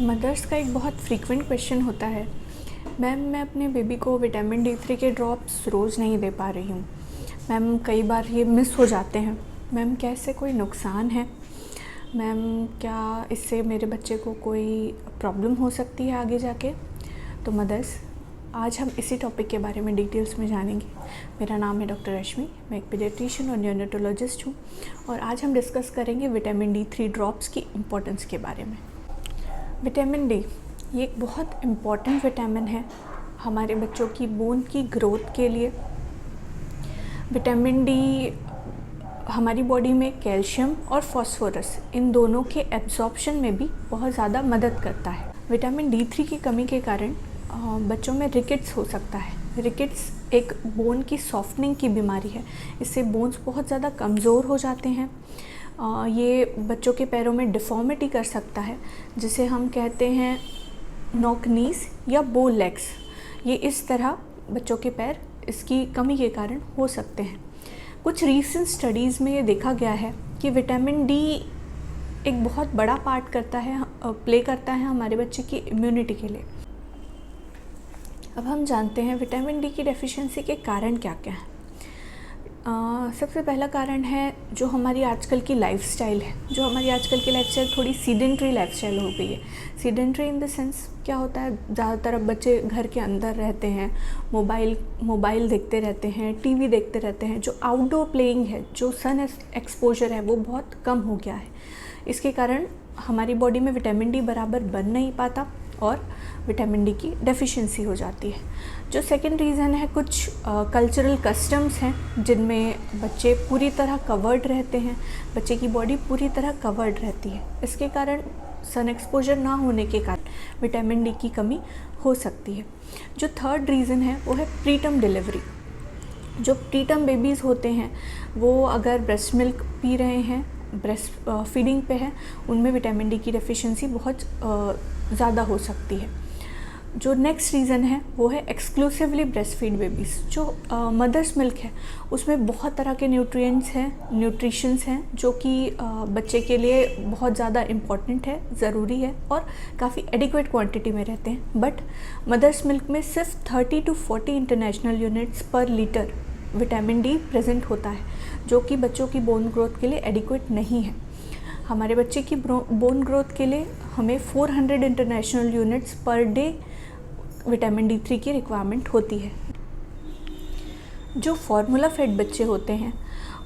Mother's का एक बहुत फ्रीक्वेंट क्वेश्चन होता है, मैम मैं अपने बेबी को विटामिन D3 के ड्रॉप्स रोज़ नहीं दे पा रही हूँ। मैम कई बार ये मिस हो जाते हैं। मैम क्या इससे कोई नुकसान है? मैम क्या इससे मेरे बच्चे को कोई प्रॉब्लम हो सकती है आगे जाके? तो मदर्स, आज हम इसी टॉपिक के बारे में डिटेल्स में जानेंगे। मेरा नाम है डॉक्टर रश्मि, मैं एक पीडियाट्रिशियन और न्यूरोनटोलॉजिस्ट हूँ और आज हम डिस्कस करेंगे विटामिन D3 ड्रॉप्स की इम्पोर्टेंस के बारे में। विटामिन डी ये एक बहुत इम्पॉर्टेंट विटामिन है हमारे बच्चों की बोन की ग्रोथ के लिए। विटामिन डी हमारी बॉडी में कैल्शियम और फास्फोरस इन दोनों के एब्जॉर्प्शन में भी बहुत ज़्यादा मदद करता है। विटामिन D3 की कमी के कारण बच्चों में रिकेट्स हो सकता है। रिकेट्स एक बोन की सॉफ्टनिंग की बीमारी है। इससे बोन्स बहुत ज़्यादा कमज़ोर हो जाते हैं। ये बच्चों के पैरों में डिफ़ॉर्मिटी कर सकता है, जिसे हम कहते हैं नॉक नीज या बो लेग्स। ये इस तरह बच्चों के पैर इसकी कमी के कारण हो सकते हैं। कुछ रीसेंट स्टडीज़ में ये देखा गया है कि विटामिन डी एक बहुत बड़ा पार्ट प्ले करता है हमारे बच्चे की इम्यूनिटी के लिए। अब हम जानते हैं विटामिन डी की डेफिशिएंसी के कारण क्या क्या हैं। सबसे पहला कारण है जो हमारी आजकल की लाइफस्टाइल है। जो हमारी आजकल की लाइफस्टाइल थोड़ी सीडेंट्री लाइफस्टाइल हो गई है। सीडेंट्री इन द सेंस क्या होता है, ज़्यादातर अब बच्चे घर के अंदर रहते हैं, मोबाइल देखते रहते हैं, टीवी देखते रहते हैं। जो आउटडोर प्लेइंग है, जो सन एक्सपोजर है, वो बहुत कम हो गया है। इसके कारण हमारी बॉडी में विटामिन डी बराबर बन नहीं पाता और विटामिन डी की डेफिशिएंसी हो जाती है। जो सेकंड रीज़न है, कुछ कल्चरल कस्टम्स हैं जिनमें बच्चे पूरी तरह कवर्ड रहते हैं, बच्चे की बॉडी पूरी तरह कवर्ड रहती है। इसके कारण सन एक्सपोजर ना होने के कारण विटामिन डी की कमी हो सकती है। जो थर्ड रीज़न है वो है प्रीटर्म डिलीवरी। जो प्रीटर्म बेबीज़ होते हैं वो अगर ब्रेस्ट मिल्क पी रहे हैं, ब्रेस्ट फीडिंग पे है, उनमें विटामिन डी की डेफिशिएंसी बहुत ज़्यादा हो सकती है। जो नेक्स्ट रीज़न है वो है एक्सक्लूसिवली ब्रेस्ट फीड बेबीज़। जो मदर्स मिल्क है उसमें बहुत तरह के न्यूट्रिशंस हैं जो कि बच्चे के लिए बहुत ज़्यादा इम्पॉर्टेंट है, ज़रूरी है और काफ़ी एडिक्वेट क्वांटिटी में रहते हैं। बट मदर्स मिल्क में सिर्फ 30 to 40 इंटरनेशनल यूनिट्स पर लीटर विटामिन डी प्रेजेंट होता है, जो कि बच्चों की बोन ग्रोथ के लिए एडिक्वेट नहीं है। हमारे बच्चे की बोन ग्रोथ के लिए हमें 400 international units per day vitamin D3 की रिक्वायरमेंट होती है। जो फार्मूला फेड बच्चे होते हैं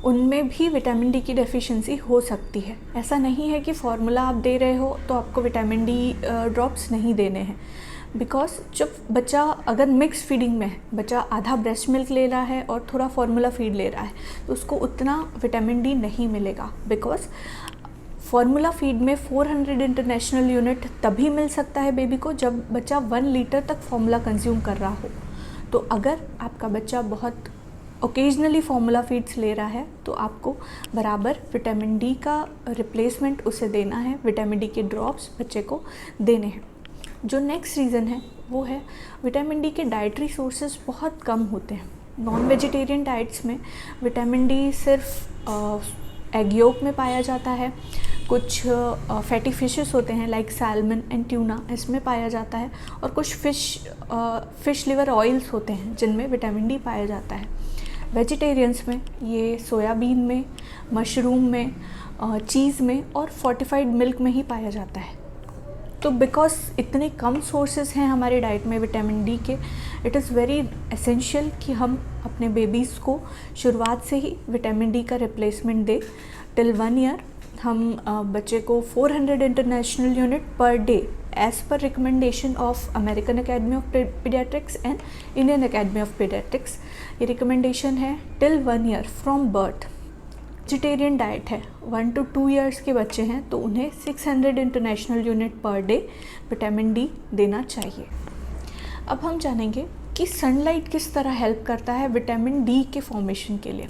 उनमें भी विटामिन डी की डेफिशिएंसी हो सकती है। ऐसा नहीं है कि फार्मूला आप दे रहे हो तो आपको विटामिन डी ड्रॉप्स नहीं देने हैं। बिकॉज जब बच्चा अगर मिक्स फीडिंग में है, बच्चा आधा ब्रेस्ट मिल्क ले रहा है और थोड़ा फार्मूला फीड ले रहा है, तो उसको उतना विटामिन डी नहीं मिलेगा। बिकॉज फार्मूला फीड में 400 इंटरनेशनल यूनिट तभी मिल सकता है बेबी को जब बच्चा 1 लीटर तक फार्मूला कंज्यूम कर रहा हो। तो अगर आपका बच्चा बहुत ओकेजनली फार्मूला फीड्स ले रहा है तो आपको बराबर विटामिन डी का रिप्लेसमेंट उसे देना है, विटामिन डी के ड्रॉप्स बच्चे को देने हैं। जो नेक्स्ट रीज़न है वो है विटामिन डी के डाइटरी सोर्सेज बहुत कम होते हैं। नॉन वेजिटेरियन डाइट्स में विटामिन डी सिर्फ एग योक में पाया जाता है। कुछ फैटी फिशेस होते हैं लाइक सैल्मन एंड ट्यूना, इसमें पाया जाता है। और कुछ फिश लिवर ऑयल्स होते हैं जिनमें विटामिन डी पाया जाता है। वेजिटेरियंस में ये सोयाबीन में, मशरूम में, चीज़ में और फोर्टिफाइड मिल्क में ही पाया जाता है। तो बिकॉज इतने कम सोर्सेज हैं हमारे डाइट में विटामिन डी के, इट इज़ वेरी एसेंशियल कि हम अपने बेबीज़ को शुरुआत से ही विटामिन डी का रिप्लेसमेंट दें। टिल 1 ईयर हम बच्चे को 400 international unit per day as per recommendation of American academy of paediatrics and Indian academy of paediatrics, ये रिकमेंडेशन है till 1 year from birth. Vegetarian diet है, 1 to 2 ईयर्स के बच्चे हैं तो उन्हें 600 international unit per day vitamin D देना चाहिए। अब हम जानेंगे कि सनलाइट किस तरह हेल्प करता है विटामिन डी के फॉर्मेशन के लिए।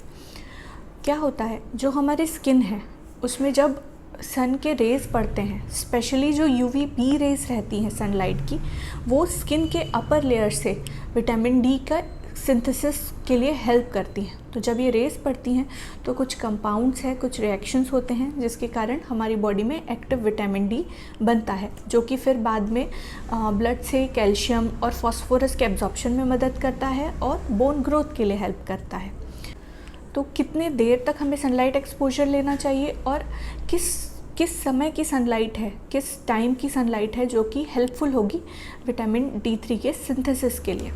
क्या होता है, जो हमारी स्किन है उसमें जब सन के रेज़ पड़ते हैं, स्पेशली जो UVB रेज़ रहती हैं सनलाइट की, वो स्किन के अपर लेयर से विटामिन डी का सिंथेसिस के लिए हेल्प करती हैं। तो जब ये रेस पड़ती हैं तो कुछ कंपाउंड्स हैं, कुछ रिएक्शंस होते हैं जिसके कारण हमारी बॉडी में एक्टिव विटामिन डी बनता है, जो कि फिर बाद में ब्लड से कैल्शियम और फास्फोरस के एब्जॉर्प्शन में मदद करता है और बोन ग्रोथ के लिए हेल्प करता है। तो कितने देर तक हमें सनलाइट एक्सपोजर लेना चाहिए और किस समय की सनलाइट है, किस टाइम की सनलाइट है जो कि हेल्पफुल होगी विटामिन D3 के सिंथेसिस के लिए।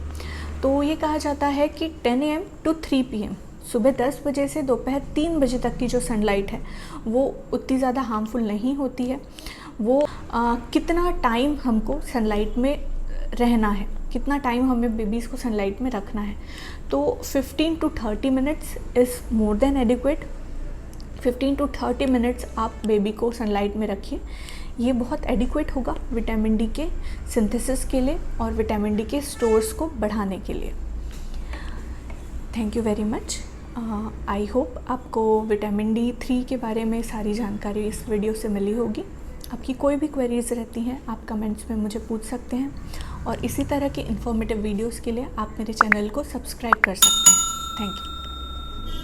तो ये कहा जाता है कि 10 AM to 3 PM, सुबह 10 बजे से दोपहर 3 बजे तक की जो सनलाइट है वो उतनी ज़्यादा हार्मफुल नहीं होती है। वो कितना टाइम हमको सनलाइट में रहना है, कितना टाइम हमें बेबीज़ को सनलाइट में रखना है, तो 15 to 30 minutes is more than adequate. 15 to 30 minutes आप बेबी को सनलाइट में रखिए, ये बहुत एडिक्वेट होगा विटामिन डी के सिंथेसिस के लिए और विटामिन डी के स्टोर्स को बढ़ाने के लिए। Thank you very much. I hope आपको विटामिन D3 के बारे में सारी जानकारी इस वीडियो से मिली होगी। आपकी कोई भी क्वेरीज रहती हैं आप कमेंट्स में मुझे पूछ सकते हैं, और इसी तरह के इन्फॉर्मेटिव वीडियोज़ के लिए आप मेरे चैनल को सब्सक्राइब कर सकते हैं। Thank you.